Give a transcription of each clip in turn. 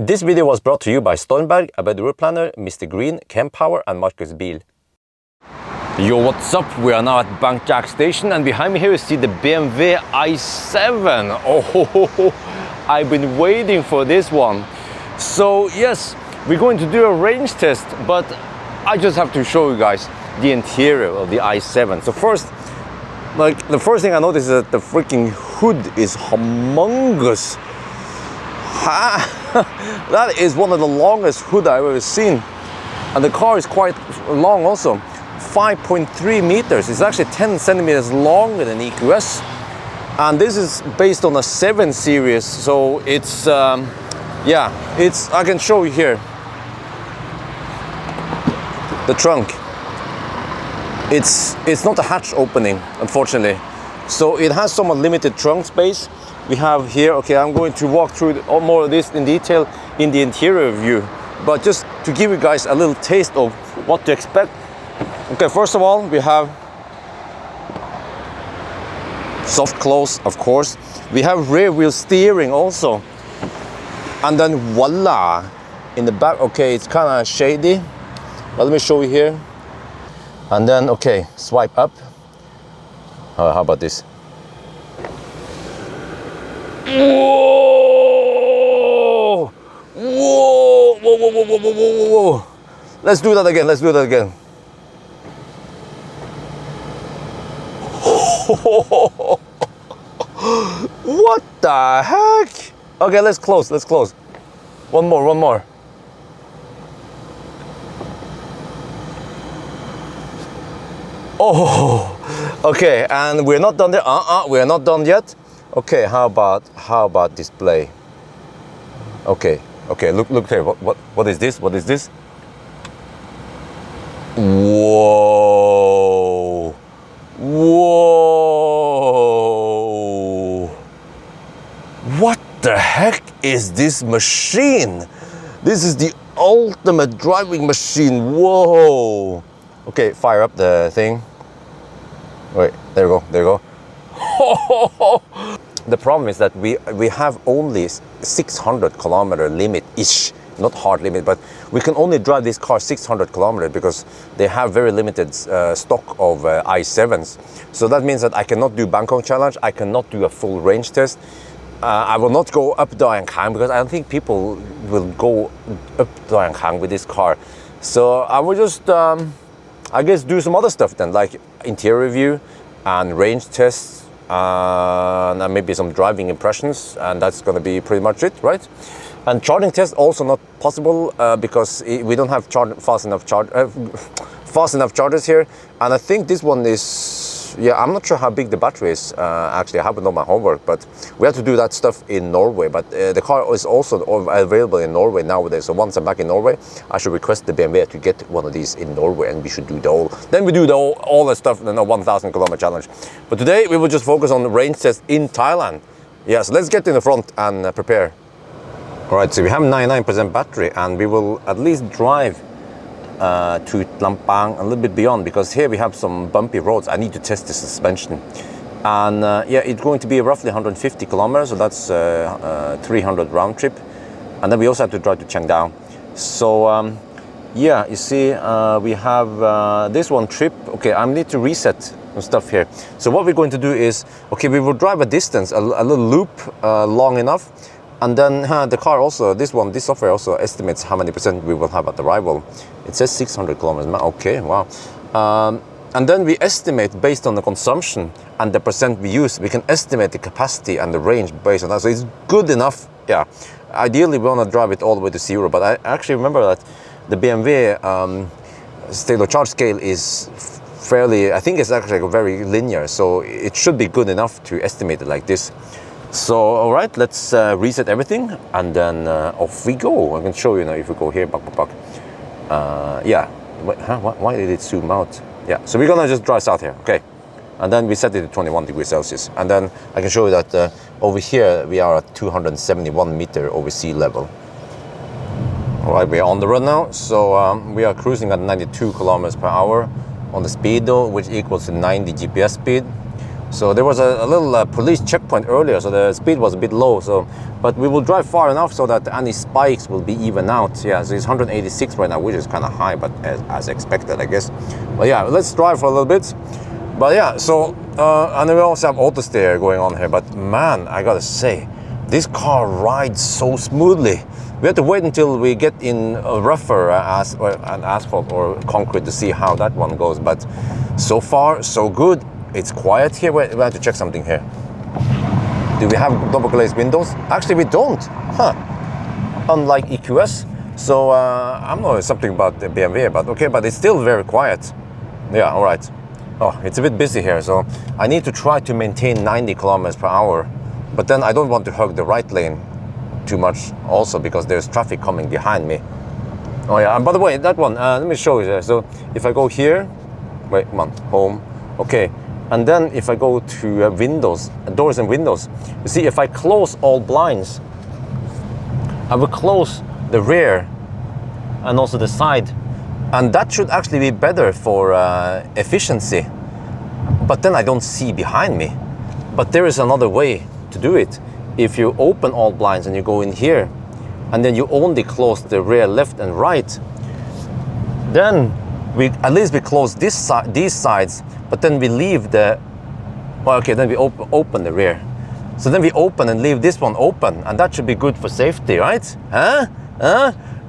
This video was brought to you by Stormberg, a better route planner, MisterGreen, Kempower and Marcus Bil. Yo, what's up? We are now at Bank Jack Station, and behind me here you see the BMW i7. Oh, I've been waiting for this one. So yes, we're going to do a range test, but I just have to show you guys the interior of the i7. So first, the first thing I noticed is that the freaking hood is humongous. That is one of the longest hood I've ever seen. And the car is quite long also. 5.3 meters. It's actually 10 centimeters longer than EQS. And this is based on a 7 series. So it's, yeah, I can show you here. The trunk. It's not a hatch opening, unfortunately. So it has somewhat limited trunk space. We have here, okay, I'm going to walk through more of this in detail in the interior view, but just to give you guys a little taste of what to expect. Okay, first of all, we have soft close, of course. We have rear wheel steering also. And then voila, in the back, okay, it's kind of shady, but let me show you here. And then, okay, swipe up. How about this? Whoa! Whoa! Whoa! Whoa! Whoa! Whoa! Whoa! Whoa! Let's do that again. Let's do that again. What the heck? Okay, let's close. Let's close. One more. One more. Oh, okay, and we're not done there. We're not done yet. Okay, how about display? Okay, look here. What is this? What is this? Whoa! Whoa! What the heck is this machine? This is the ultimate driving machine. Whoa! Okay, fire up the thing. Wait, there you go, there you go. The problem is that we have only 600 kilometer limit-ish, not hard limit, but we can only drive this car 600 kilometers because they have very limited stock of i7s. So that means that I cannot do Bangkok Challenge, I cannot do a full range test. I will not go up Doi Hang because I don't think people will go up Doi Hang with this car. So I will just, I guess, do some other stuff then, like interior review and range tests and maybe some driving impressions, and that's going to be pretty much it, right? And charging test also not possible because we don't have fast enough chargers here. And I think this one is, yeah, I'm not sure how big the battery is. Actually, I haven't done my homework, but we have to do that stuff in Norway. But the car is also available in Norway nowadays. So once I'm back in Norway, I should request the BMW to get one of these in Norway, and we should do the whole. Then we do all the stuff, the 1,000 kilometer challenge. But today we will just focus on the range test in Thailand. Yeah, so let's get in the front and prepare. All right, so we have 99% battery, and we will at least drive to Lampang, a little bit beyond, because here we have some bumpy roads. I need to test the suspension. And yeah, it's going to be roughly 150 kilometers, so that's 300 round trip. And then we also have to drive to Chengdao. So yeah, you see, we have this one trip. Okay, I need to reset some stuff here. So what we're going to do is, okay, we will drive a distance, a little loop long enough. And then the car also, this software also estimates how many percent we will have at arrival. It says 600 kilometers. Okay, wow. And then we estimate based on the consumption and the percent we use. We can estimate the capacity and the range based on that. So it's good enough. Yeah. Ideally, we want to drive it all the way to 0. But I actually remember that the BMW state of charge scale is fairly, I think it's actually very linear. So it should be good enough to estimate it like this. So, all right, let's reset everything, and then off we go. I can show you now if we go here, yeah, why did it zoom out? Yeah, so we're gonna just drive south here, okay? And then we set it to 21 degrees Celsius. And then I can show you that over here, we are at 271 meter over sea level. All right, we are on the road now. So we are cruising at 92 kilometers per hour on the speedo, which equals to 90 GPS speed. So there was a little police checkpoint earlier, so the speed was a bit low. So, but we will drive far enough so that any spikes will be even out. Yeah, so it's 186 right now, which is kind of high, but as expected, I guess. But yeah, let's drive for a little bit. But yeah, so and we also have auto steer going on here. But man, I gotta say, this car rides so smoothly. We have to wait until we get in a rougher an asphalt or concrete to see how that one goes. But so far, so good. It's quiet here. Wait, we have to check something here. Do we have double glazed windows? Actually, we don't. Huh. Unlike EQS. So I don't know something about the BMW, but okay, but it's still very quiet. Yeah, all right. Oh, it's a bit busy here, so I need to try to maintain 90 kilometers per hour. But then I don't want to hug the right lane too much also because there's traffic coming behind me. Oh yeah, and by the way, that one, let me show you there. So if I go here, wait, come on, home, okay. And then if I go to windows, doors and windows, you see if I close all blinds, I will close the rear and also the side. And that should actually be better for efficiency. But then I don't see behind me. But there is another way to do it. If you open all blinds and you go in here, and then you only close the rear left and right, then at least we close these sides, but then we leave the, well, okay, then we open the rear. So then we open and leave this one open, and that should be good for safety, right? Huh?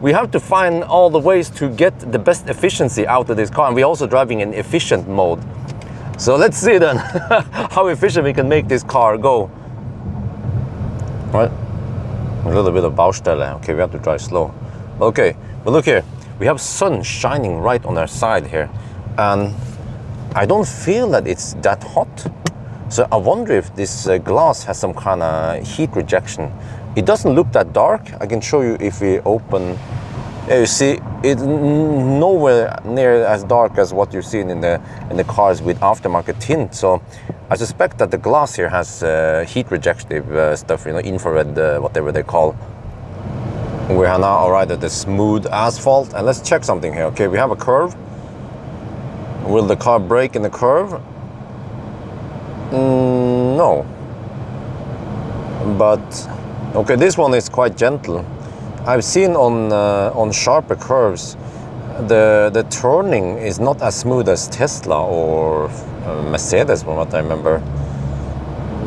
We have to find all the ways to get the best efficiency out of this car, and we're also driving in efficient mode. So let's see then how efficient we can make this car go. Right? A little bit of Baustelle. Okay, we have to drive slow. Okay, but look here. We have sun shining right on our side here, and I don't feel that it's that hot. So I wonder if this glass has some kind of heat rejection. It doesn't look that dark. I can show you if we open. Yeah, you see, it's nowhere near as dark as what you've seen in the cars with aftermarket tint. So I suspect that the glass here has heat rejective stuff, you know, infrared, whatever they call. We are now arrived at the smooth asphalt, and let's check something here. Okay, we have a curve. Will the car brake in the curve? No. But okay, this one is quite gentle. I've seen on sharper curves, the turning is not as smooth as Tesla or Mercedes, from what I remember.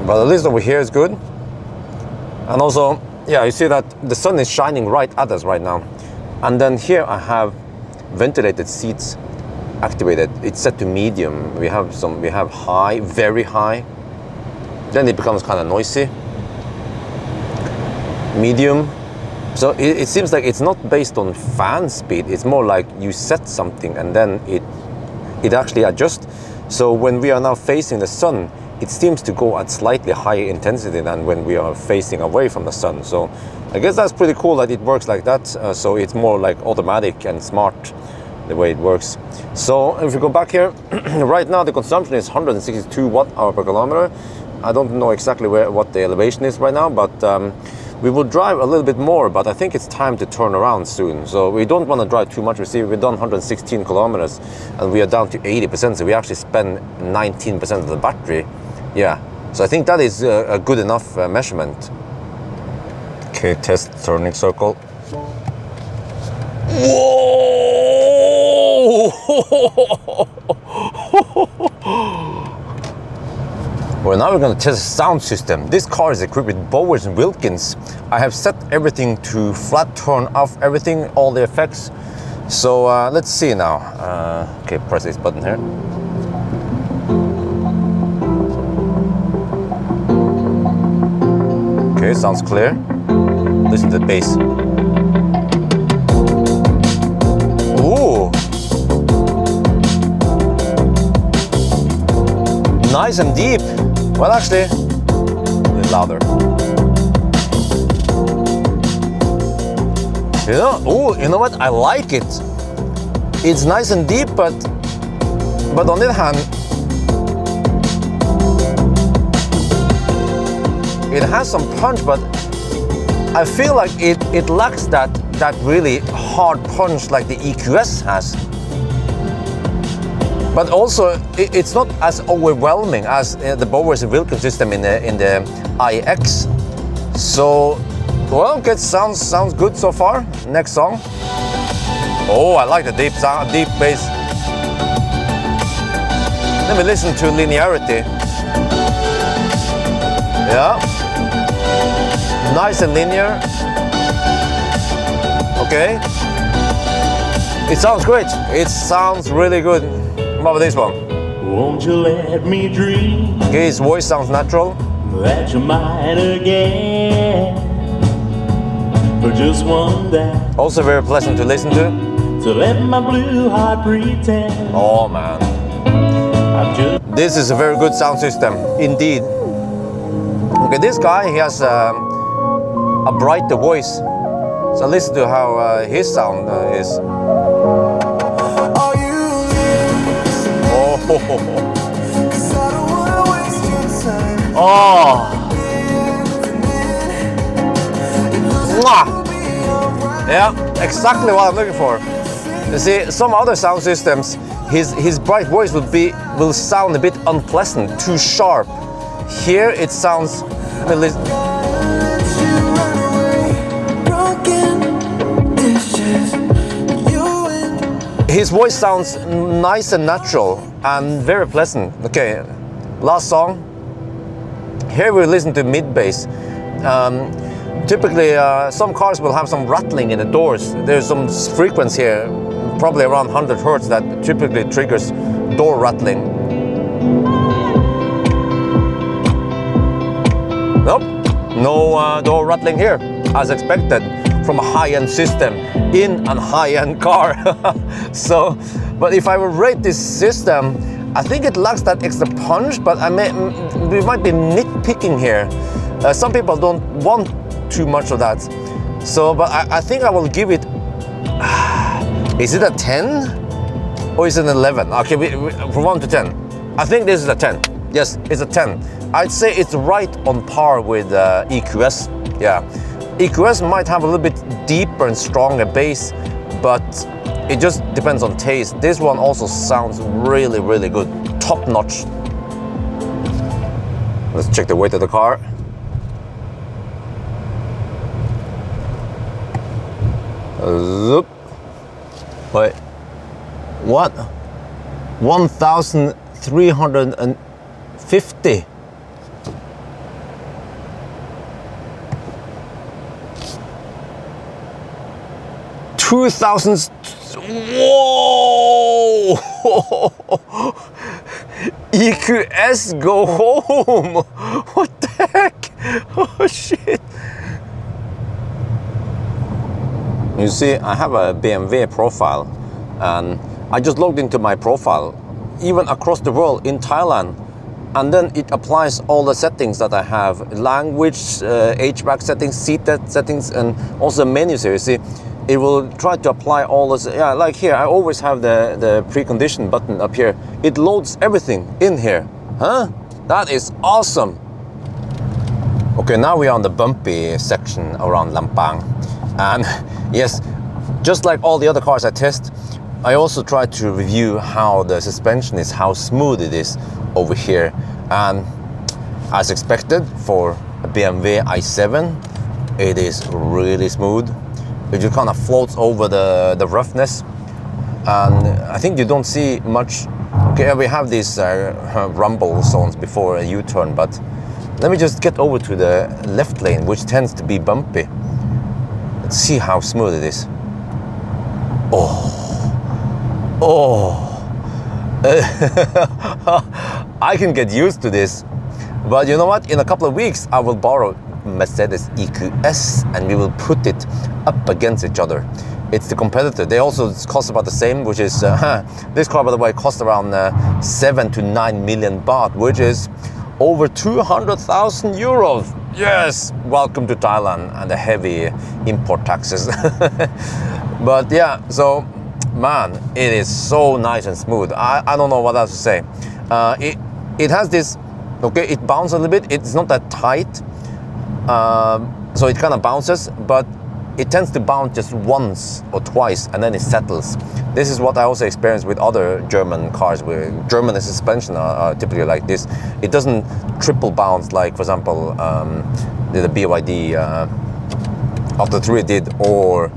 But at least over here is good. And also, yeah, you see that the sun is shining right at us right now. And then here I have ventilated seats activated. It's set to medium. We have high, very high. Then it becomes kind of noisy. Medium. So it seems like it's not based on fan speed. It's more like you set something and then it actually adjusts. So when we are now facing the sun, it seems to go at slightly higher intensity than when we are facing away from the sun. So I guess that's pretty cool that it works like that. So it's more like automatic and smart the way it works. So if we go back here, right now the consumption is 162 watt-hour per kilometer. I don't know exactly what the elevation is right now, but we will drive a little bit more, but I think it's time to turn around soon. So we don't want to drive too much. We see we've done 116 kilometers and we are down to 80%. So we actually spend 19% of the battery. Yeah, so I think that is a good enough measurement. Okay, test turning circle. Whoa! Well, now we're going to test the sound system. This car is equipped with Bowers & Wilkins. I have set everything to flat, turn off everything, all the effects. So let's see now. Okay, press this button here. Okay, sounds clear. Listen to the bass. Ooh! Nice and deep. Well, actually, a little louder. You know, oh, you know what? I like it. It's nice and deep, but on the other hand, it has some punch, but I feel like it lacks that really hard punch like the EQS has. But also, it's not as overwhelming as the Bowers & Wilkins system in the iX. So, well, it sounds good so far. Next song. Oh, I like the deep sound, deep bass. Let me listen to linearity. Yeah. Nice and linear. Okay. It sounds great. It sounds really good. What about this one? Won't you let me dream? Okay, his voice sounds natural. That you might again for just one day. Also very pleasant to listen to. To let my blue heart pretend. Oh man. I'm just This is a very good sound system, indeed. Okay, this guy, he has a brighter voice. So listen to how his sound is. Oh, oh. Mwah. Yeah, exactly what I'm looking for. You see, some other sound systems, his bright voice will sound a bit unpleasant, too sharp. Here it sounds. Let me listen. His voice sounds nice and natural and very pleasant. Okay, last song. Here we listen to mid bass. Typically, some cars will have some rattling in the doors. There's some frequency here, probably around 100 hertz, that typically triggers door rattling. Nope, no door rattling here, as expected from a high-end system in a high-end car. So, but if I would rate this system, I think it lacks that extra punch, but we might be nitpicking here. Some people don't want too much of that. So, but I think I will give it, is it a 10 or is it an 11? Okay, from 1 to 10. I think this is a 10. Yes, it's a 10. I'd say it's right on par with EQS. Yeah, EQS might have a little bit deeper and stronger bass, but it just depends on taste. This one also sounds really, really good. Top notch. Let's check the weight of the car. Zoop. Wait. What? 1,350. $2,000. Whoa! EQS, go home! What the heck? Oh shit! You see, I have a BMW profile, and I just logged into my profile, even across the world in Thailand, and then it applies all the settings that I have: language, HVAC settings, seat settings, and also menus here. You see, it will try to apply all this. Yeah, like here, I always have the precondition button up here. It loads everything in here. Huh? That is awesome. Okay, now we are on the bumpy section around Lampang. And yes, just like all the other cars I test, I also try to review how the suspension is, how smooth it is over here. And as expected for a BMW i7, it is really smooth. It just kind of floats over the roughness, and I think you don't see much. Okay, we have these rumble zones before a U-turn, but let me just get over to the left lane, which tends to be bumpy. Let's see how smooth it is. Oh, I can get used to this, but you know what? In a couple of weeks, I will borrow Mercedes EQS and we will put it up against each other. It's the competitor. They also cost about the same, which is this car, by the way, cost around 7 to 9 million baht, which is over 200,000 euros. Yes, welcome to Thailand and the heavy import taxes. But yeah, so man, it is so nice and smooth. I don't know what else to say. It has this, okay, it bounces a little bit. It's not that tight, so it kind of bounces, but it tends to bounce just once or twice and then it settles. This is what I also experienced with other German cars, where German suspension are typically like this. It doesn't triple bounce like, for example, the BYD Auto 3 did, or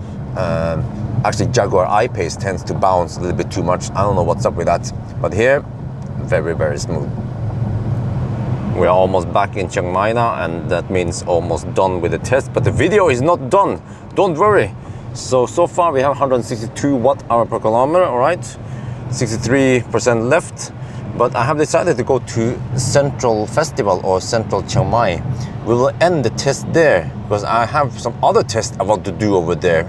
actually Jaguar I-Pace tends to bounce a little bit too much. I don't know what's up with that, but here, very, very smooth. We're almost back in Chiang Mai now, and that means almost done with the test, but the video is not done. Don't worry. So far we have 162 watt-hour per kilometer, all right? 63% left, but I have decided to go to Central Festival or Central Chiang Mai. We will end the test there, because I have some other tests I want to do over there.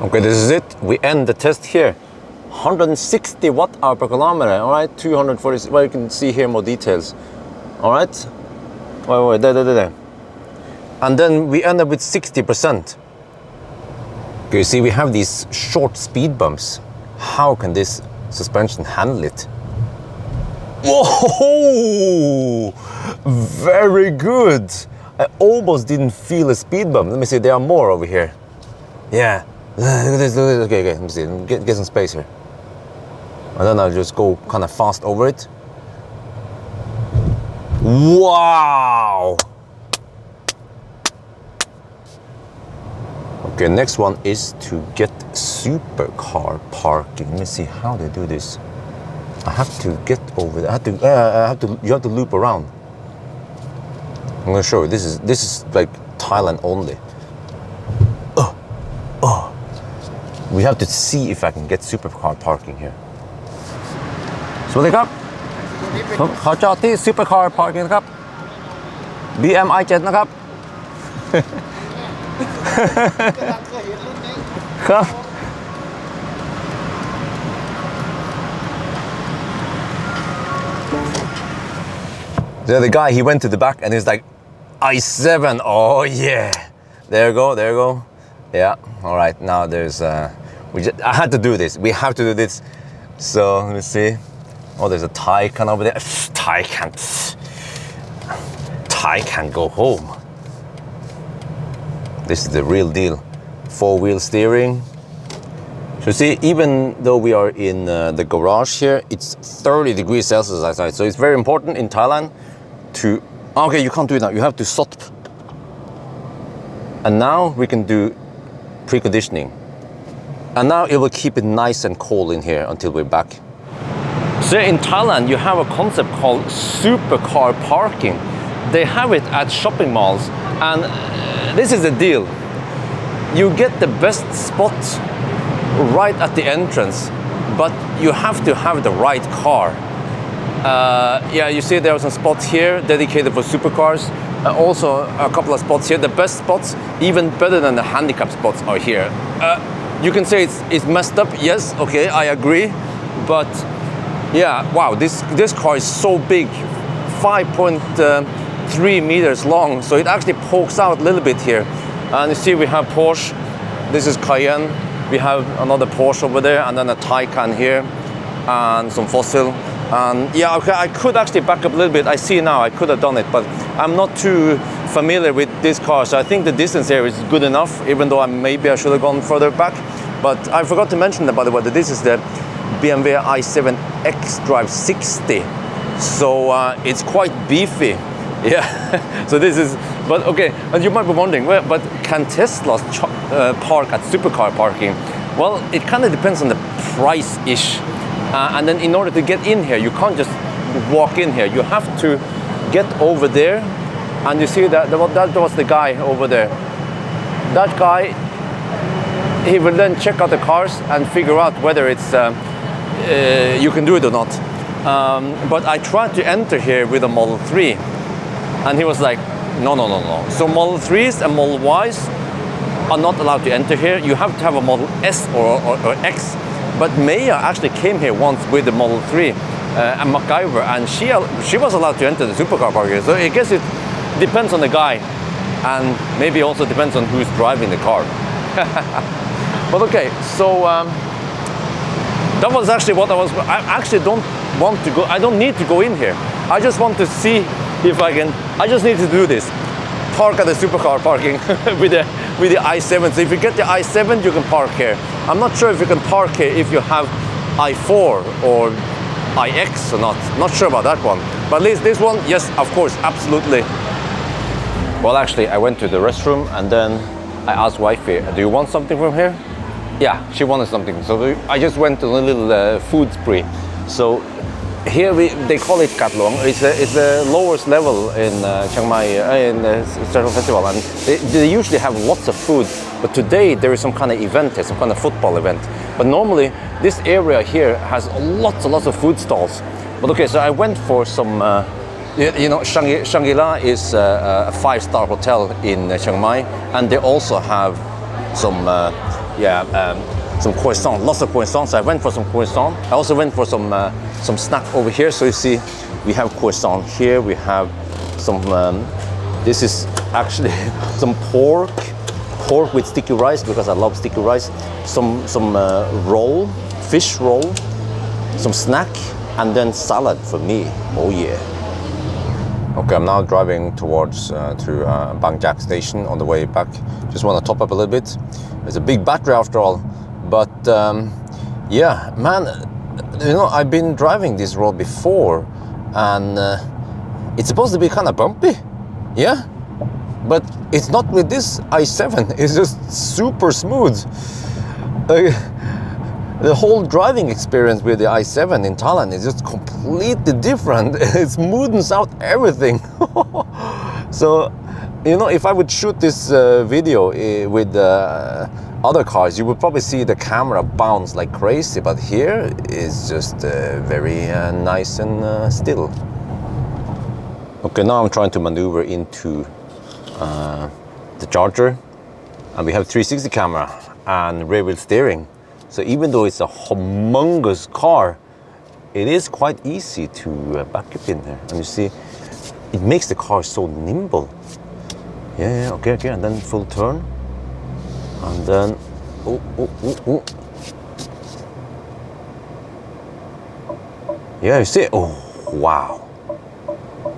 Okay, this is it. We end the test here. 160 watt-hour per kilometer, all right? 240, well, you can see here more details. All right, wait, there. And then we end up with 60%. Okay, you see, we have these short speed bumps. How can this suspension handle it? Whoa, very good. I almost didn't feel a speed bump. Let me see, there are more over here. Yeah, look at this. Okay, let me see, get some space here. And then I'll just go kind of fast over it. Wow! Okay, next one is to get supercar parking. Let me see how they do this. I have to get over there. You have to loop around. I'm gonna show you. This is like Thailand only. We have to see if I can get supercar parking here. So they got. ผมขอจอดที่ Supercar Parking นะครับ BMW i7 นะครับ ครับ The guy, he went to the back and he's like, i7, oh yeah. There you go. Yeah, all right, now there's, I had to do this. We have to do this. So, let me see. Oh, there's a Taycan over there. Taycan go home. This is the real deal. 4-wheel steering. So see, even though we are in the garage here, it's 30 degrees Celsius outside. So it's very important in Thailand to... Okay, you can't do it now. You have to stop. And now we can do preconditioning. And now it will keep it nice and cold in here until we're back. So in Thailand, you have a concept called supercar parking. They have it at shopping malls, and this is the deal. You get the best spot right at the entrance, but you have to have the right car. Yeah, you see there are some spots here dedicated for supercars. Also a couple of spots here. The best spots, even better than the handicap spots, are here. You can say it's messed up. Yes, okay, I agree, but yeah, wow, this car is so big, 5.3 meters long, so it actually pokes out a little bit here. And you see we have Porsche, this is Cayenne, we have another Porsche over there, and then a Taycan here, and some Fossil. And yeah, okay, I could actually back up a little bit. I see now I could have done it, but I'm not too familiar with this car, so I think the distance here is good enough, even though maybe I should have gone further back. But I forgot to mention that, by the way, that this is the BMW i7 xDrive60, so it's quite beefy. Yeah, so this is, but okay, and you might be wondering, well, but can Teslas park at supercar parking? Well, it kind of depends on the price-ish. And then in order to get in here, you can't just walk in here. You have to get over there, and you see that was the guy over there. That guy, he will then check out the cars and figure out whether it's you can do it or not. But I tried to enter here with a Model 3, and he was like, no. So Model 3s and Model Ys are not allowed to enter here. You have to have a Model S or X. But Maya actually came here once with the Model 3, and MacGyver, and she was allowed to enter the supercar parking. So I guess it depends on the guy, and maybe also depends on who's driving the car. But okay, so that was actually what I actually don't want to go. I don't need to go in here. I just want to see if I can. I just need to do this. Park at the supercar parking with with the i7. So if you get the i7, you can park here. I'm not sure if you can park here if you have i4 or iX or not. Not sure about that one. But at least this one, yes, of course, absolutely. Well, actually, I went to the restroom and then I asked wifey, do you want something from here? Yeah, she wanted something. So I just went on a little food spree. So here they call it Katlong. It's the lowest level in Chiang Mai, in the Central Festival, and they usually have lots of food. But today there is some kind of event, some kind of football event. But normally this area here has lots and lots of food stalls. But okay, so I went for some. You know, Shangri-La is a 5-star hotel in Chiang Mai, and they also have some croissants, lots of croissants. So I went for some croissant. I also went for some snack over here. So you see, we have croissant here. We have some. This is actually some pork with sticky rice because I love sticky rice. Some roll, fish roll, some snack, and then salad for me. Oh yeah. Okay, I'm now driving towards to Bang Jack station on the way back. Just want to top up a little bit. It's a big battery after all, but yeah, man, you know, I've been driving this road before, and it's supposed to be kind of bumpy, yeah, but it's not with this i7. It's just super smooth. The whole driving experience with the i7 in Thailand is just completely different. It smoothens out everything. So, you know, if I would shoot this video with other cars, you would probably see the camera bounce like crazy, but here is just very nice and still. Okay, now I'm trying to maneuver into the charger, and we have 360 camera and rear wheel steering. So even though it's a humongous car, it is quite easy to back up in there. And you see, it makes the car so nimble. Yeah, okay, and then full turn. And then, oh. Yeah, you see, oh, wow.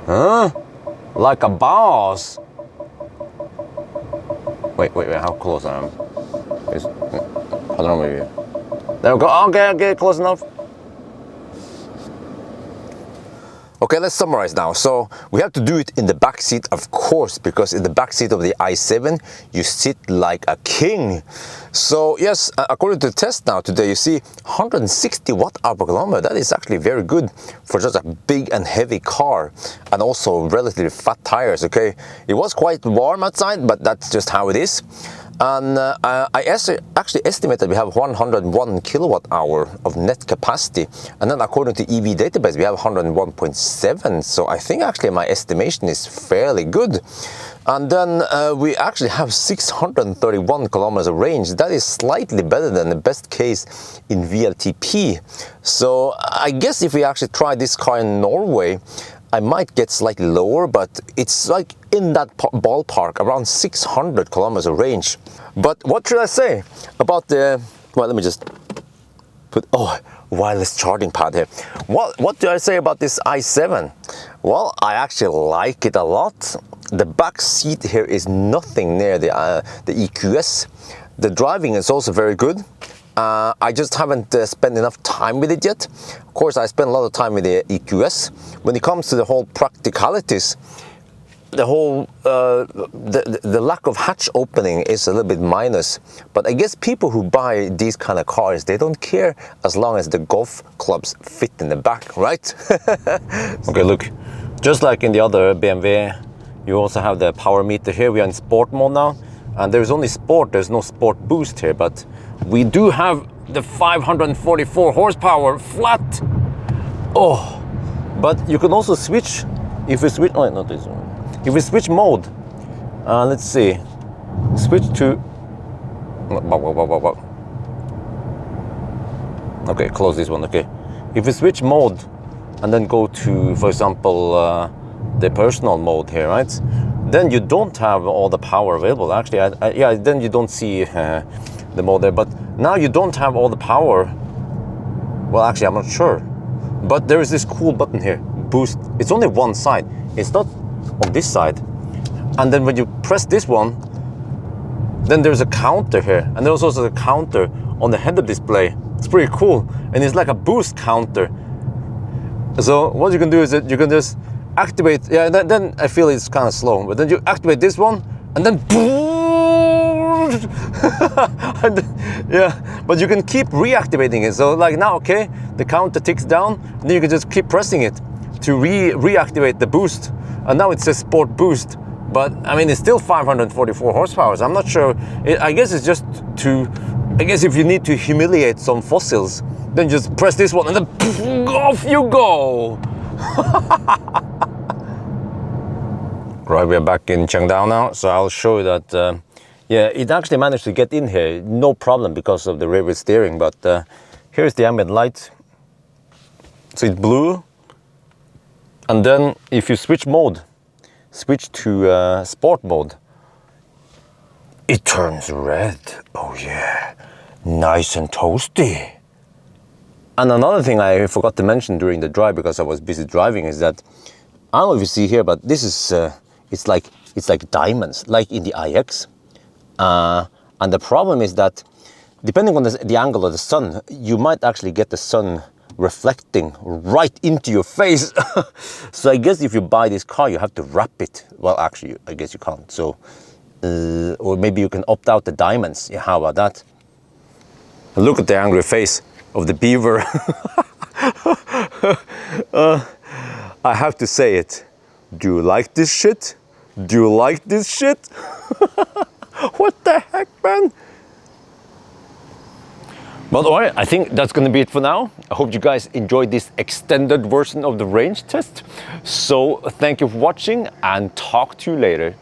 Huh? Like a boss. Wait, how close I am? I don't know, maybe. There we go. Okay, close enough. Okay, let's summarize now. So we have to do it in the back seat, of course, because in the back seat of the i7, you sit like a king. So yes, according to the test now today, you see 160 watt-hour per kilometer. That is actually very good for just a big and heavy car, and also relatively fat tires. Okay, it was quite warm outside, but that's just how it is. And I actually estimate that we have 101 kilowatt hour of net capacity, and then according to EV database we have 101.7, so I think actually my estimation is fairly good. And then we actually have 631 kilometers of range. That is slightly better than the best case in VLTP. So I guess if we actually try this car in Norway, I might get slightly lower, but it's like in that ballpark, around 600 kilometers of range. But what should I say about the, well, let me just put, wireless charging pad here. What do I say about this i7? Well, I actually like it a lot. The back seat here is nothing near the EQS. The driving is also very good. I just haven't spent enough time with it yet. Of course, I spent a lot of time with the EQS. When it comes to the whole practicalities, the whole the lack of hatch opening is a little bit minus. But I guess people who buy these kind of cars, they don't care as long as the golf clubs fit in the back, right? Okay, look, just like in the other BMW, you also have the power meter here. We are in sport mode now, and there's only sport, there's no sport boost here, but we do have the 544 horsepower flat. Oh, but you can also switch. If we switch, oh, not this one. If we switch mode, let's see, switch to, okay, close this one, okay. If we switch mode and then go to, for example, the personal mode here, right? Then you don't have all the power available. Actually, yeah, then you don't see the mode there, but now you don't have all the power. Well, actually, I'm not sure, but there is this cool button here, boost. It's only one side. It's not on this side. And then when you press this one, Then there's a counter here, and there's also a counter on the head-up display. It's pretty cool, and it's like a boost counter. So what you can do is that you can just activate, yeah, then I feel it's kind of slow, but then you activate this one, and then and then, yeah, but you can keep reactivating it. So like now, okay, the counter ticks down, and then you can just keep pressing it to reactivate the boost. And now it says Sport Boost, but I mean, it's still 544 horsepower. So I'm not sure, I guess it's just to, I guess if you need to humiliate some fossils, then just press this one and then off you go. Right, we are back in Chengdu now, so I'll show you that, yeah, it actually managed to get in here, no problem because of the rear wheel steering, but here's the ambient light. So it's blue, and then if you switch to sport mode, it turns red. Oh yeah, nice and toasty. And another thing I forgot to mention during the drive because I was busy driving is that, I don't know if you see here, but this is, it's like diamonds, like in the iX. And the problem is that depending on the angle of the sun, you might actually get the sun reflecting right into your face. So I guess if you buy this car, you have to wrap it. Well, actually, I guess you can't. So, or maybe you can opt out the diamonds. Yeah, how about that? Look at the angry face of the beaver. I have to say it. Do you like this shit? Do you like this shit? What the heck, man? But all right, I think that's gonna be it for now. I hope you guys enjoyed this extended version of the range test. So thank you for watching and talk to you later.